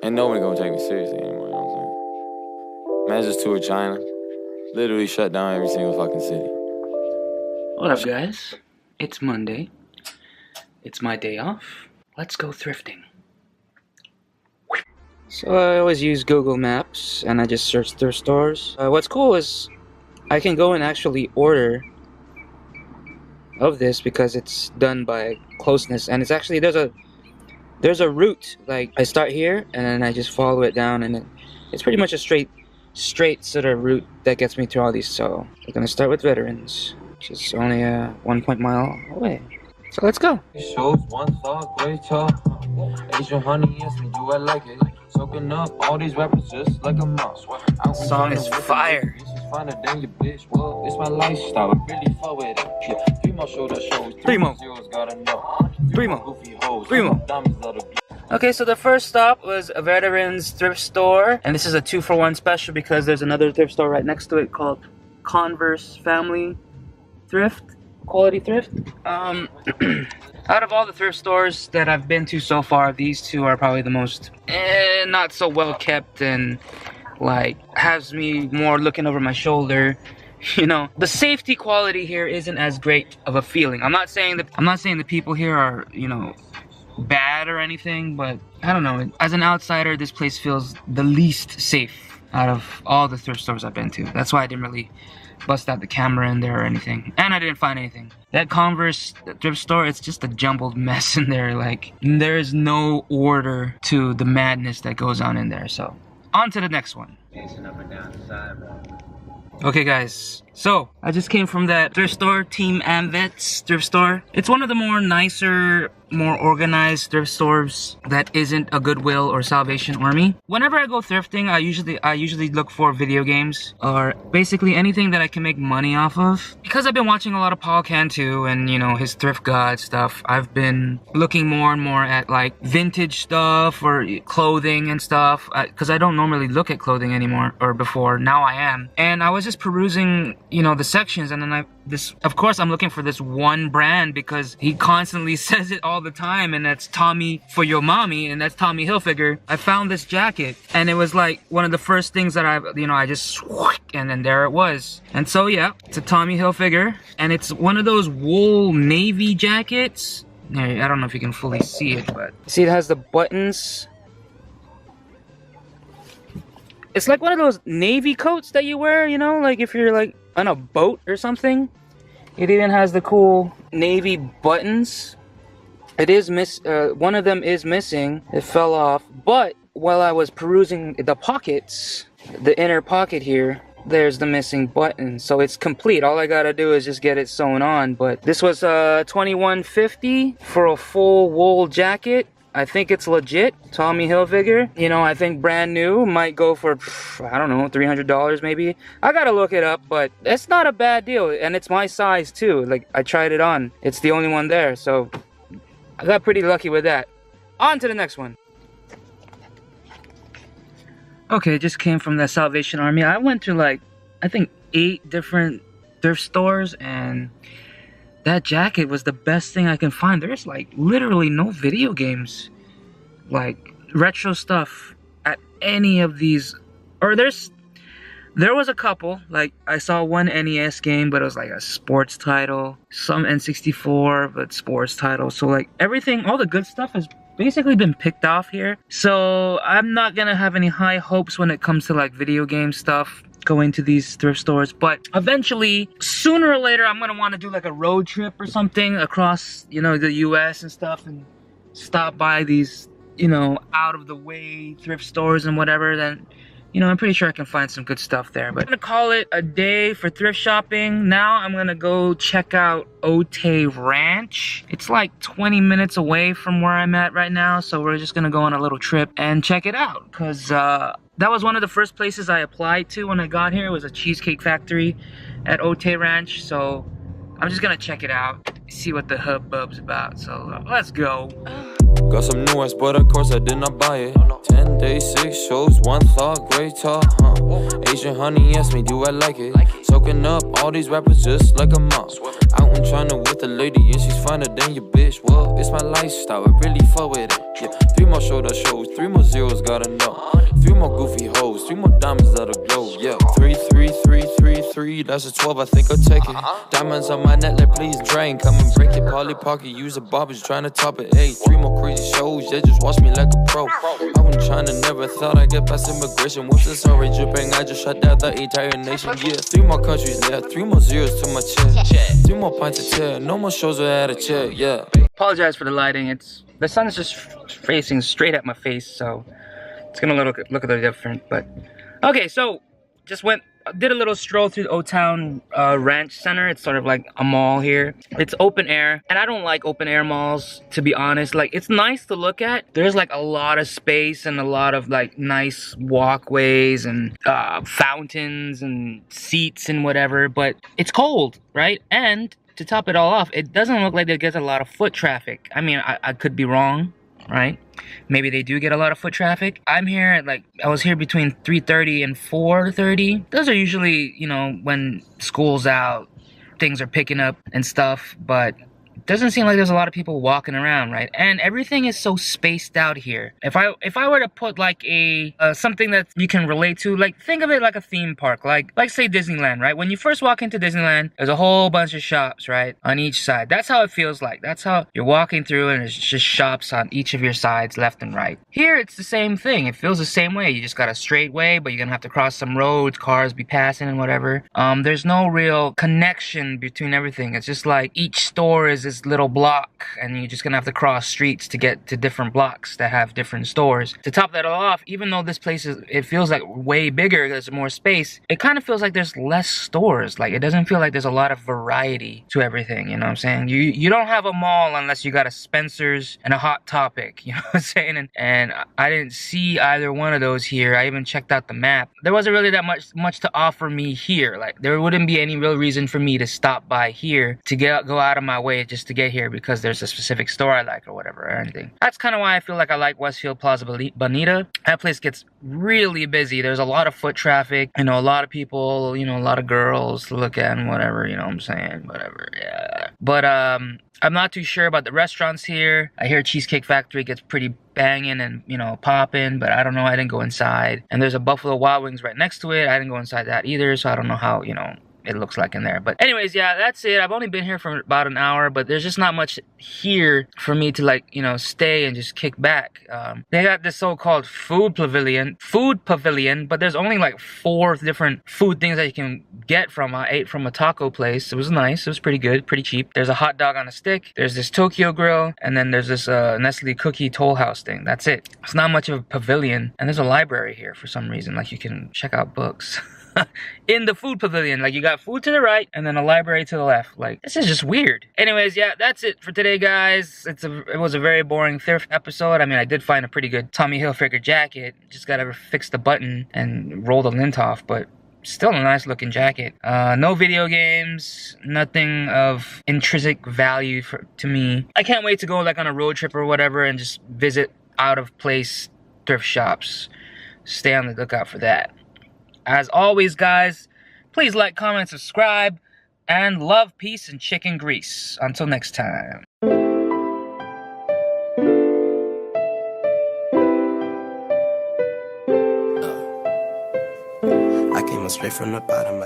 Ain't nobody gonna take me seriously anymore, you know what I'm saying? Man, just toured China. Literally shut down every single fucking city. What up, guys? It's Monday. It's my day off. Let's go thrifting. So I always use Google Maps and I just search thrift stores. What's cool is I can go and actually order of this because it's done by closeness, and it's actually there's a route. Like I start here and then I just follow it down, and it's pretty much a straight sort of route that gets me through all these. So we're gonna start with Veterans, which is only a 1 mile away. So let's go. Shows one thought, great talk. Asian honey, yes, we do, I like it. Soaking up all these rappers just like a mouse. Song is fire. Finer than your bitch. Well, it's my lifestyle. I really fuck with it. Yeah, 3 more shoulder shows. 3 more. Gotta know. 3 more. Goofy hoes. 3 more. Okay, so the first stop was a Veterans thrift store, and this is a 2-for-1 special because there's another thrift store right next to it called Converse Family Thrift, Quality Thrift. Out of all the thrift stores that I've been to so far, these two are probably the most not so well kept, and like has me more looking over my shoulder. You know, the safety quality here isn't as great of a feeling. I'm not saying the people here are, you know, bad or anything, but I don't know. As an outsider, this place feels the least safe out of all the thrift stores I've been to. That's why I didn't really bust out the camera in there or anything, and I didn't find anything. That Converse thrift store, it's just a jumbled mess in there. Like, there's no order to the madness that goes on in there. So on to the next one. Okay guys, so I just came from that thrift store, Team Amvet's thrift store. It's one of the more nicer, more organized thrift stores that isn't a Goodwill or Salvation Army. Whenever I go thrifting, I usually look for video games or basically anything that I can make money off of. Because I've been watching a lot of Paul Cantu and, you know, his Thrift God stuff, I've been looking more and more at like vintage stuff or clothing and stuff, because I don't normally look at clothing anymore, or before. Now I am. And I was just perusing, you know, the sections, and then of course I'm looking for this one brand because he constantly says it all the time, and that's Tommy for your mommy, and that's Tommy Hilfiger. I found this jacket, and it was like one of the first things that I just, and then there it was. And so yeah, it's a Tommy Hilfiger, and it's one of those wool navy jackets. I don't know if you can fully see it, but see, it has the buttons. It's like one of those navy coats that you wear, you know, like if you're like on a boat or something. It even has the cool navy buttons. It is one of them is missing. It fell off. But while I was perusing the pockets, the inner pocket here, there's the missing button. So it's complete. All I gotta do is just get it sewn on. But this was $21.50 for a full wool jacket. I think it's legit. Tommy Hilfiger. You know, I think brand new might go for, I don't know, $300 maybe. I gotta look it up, but it's not a bad deal. And it's my size too. Like, I tried it on. It's the only one there, so I got pretty lucky with that. On to the next one. Okay, just came from the Salvation Army. I went to like, I think 8 different thrift stores, and that jacket was the best thing I can find. There's like literally no video games, like retro stuff at any of these. Or there was a couple. Like I saw one NES game, but it was like a sports title. Some N64, but sports title. So like everything, all the good stuff has basically been picked off here. So I'm not gonna have any high hopes when it comes to like video game stuff going to these thrift stores, but eventually, sooner or later, I'm gonna want to do like a road trip or something across, you know, the US and stuff, and stop by these, you know, out of the way thrift stores and whatever. Then, you know, I'm pretty sure I can find some good stuff there. But I'm gonna call it a day for thrift shopping. Now I'm gonna go check out Otay Ranch. It's like 20 minutes away from where I'm at right now, so we're just gonna go on a little trip and check it out, because that was one of the first places I applied to when I got here. It was a cheesecake factory at Otay Ranch, so I'm just gonna check it out see what the hubbub's about. So let's go. Got some new ones, but of course I did not buy it. 10 days, 6 shows, 1 thought, great talk, Asian honey asked me, do I like it? Soaking up all these rappers just like a mom. Out in China with a lady and she's finer than your bitch. Well, it's my lifestyle, I really fuck with it. Yeah, 3 more shoulder shows, 3 more zeros, gotta know. 3 more goofy hoes, 3 more diamonds that'll glow. Yeah, 3, 3, 3, 3, 3. That's a 12, I think I'll take it. Diamonds on my neck, like please drain. Come and break it. Polly Pocket, use a bobbers, trying to top it. Hey, 3 more crazy shows, yeah, just watch me like a pro. I was trying to never thought I'd get past immigration. With the sorry dripping, I just shut down the entire nation. Yeah, 3 more countries there, 3 more zeros to my chest. 3 more pints of tear, no more shows without a chair. Yeah. Apologize for the lighting. The sun's just facing straight at my face, so it's gonna look a little different. But okay, so just did a little stroll through the Old Town Ranch Center. It's sort of like a mall here. It's open air, and I don't like open air malls, to be honest. Like, it's nice to look at. There's like a lot of space and a lot of like nice walkways and fountains and seats and whatever, but it's cold, right? And to top it all off, it doesn't look like it gets a lot of foot traffic. I mean, I could be wrong, right? Maybe they do get a lot of foot traffic. I was here between 3:30 and 4:30. Those are usually, you know, when school's out, things are picking up and stuff, but it doesn't seem like there's a lot of people walking around, right? And everything is so spaced out here. If I were to put like a something that you can relate to, like think of it like a theme park, like say Disneyland, right? When you first walk into Disneyland, there's a whole bunch of shops, right, on each side. That's how it feels like. That's how you're walking through, and there's just shops on each of your sides, left and right. Here, it's the same thing. It feels the same way. You just got a straight way, but you're gonna have to cross some roads, cars be passing and whatever. There's no real connection between everything. It's just like each store is this little block, and you're just gonna have to cross streets to get to different blocks that have different stores. To top that all off, even though this place it feels like way bigger, there's more space, it kind of feels like there's less stores. Like, it doesn't feel like there's a lot of variety to everything, you know what I'm saying? You don't have a mall unless you got a Spencer's and a Hot Topic, you know what I'm saying? And I didn't see either one of those here. I even checked out the map. There wasn't really that much to offer me here. Like, there wouldn't be any real reason for me to stop by here to go out of my way just to get here because there's a specific store I like or whatever or anything. That's kind of why I feel like I like Westfield Plaza Bonita. That place gets really busy. There's a lot of foot traffic, you know, a lot of people, you know, a lot of girls to look at and whatever, you know what I'm saying? Whatever, yeah. But I'm not too sure about the restaurants here. I hear Cheesecake Factory gets pretty banging and, you know, popping, but I don't know. I didn't go inside. And there's a Buffalo Wild Wings right next to it. I didn't go inside that either, so I don't know how, you know, it looks like in there. But anyways, yeah, that's it. I've only been here for about an hour, but there's just not much here for me to, like, you know, stay and just kick back. They got this so-called food pavilion, but there's only like 4 different food things that you can get from. I ate from a taco place. It was nice. It was pretty good, pretty cheap. There's a hot dog on a stick. There's this Tokyo grill, and then there's this Nestle cookie Toll House thing. That's it. It's not much of a pavilion, and there's a library here for some reason. Like, you can check out books. In the food pavilion. Like, you got food to the right and then a library to the left. Like, this is just weird. Anyways, yeah, that's it for today, guys. It was a very boring thrift episode. I mean, I did find a pretty good Tommy Hilfiger jacket. Just gotta fix the button and roll the lint off, but still a nice looking jacket. No video games, nothing of intrinsic value to me. I can't wait to go like on a road trip or whatever and just visit out of place thrift shops. Stay on the lookout for that. As always, guys, please like, comment, subscribe, and love, peace, and chicken grease. Until next time. I came straight from the bottom.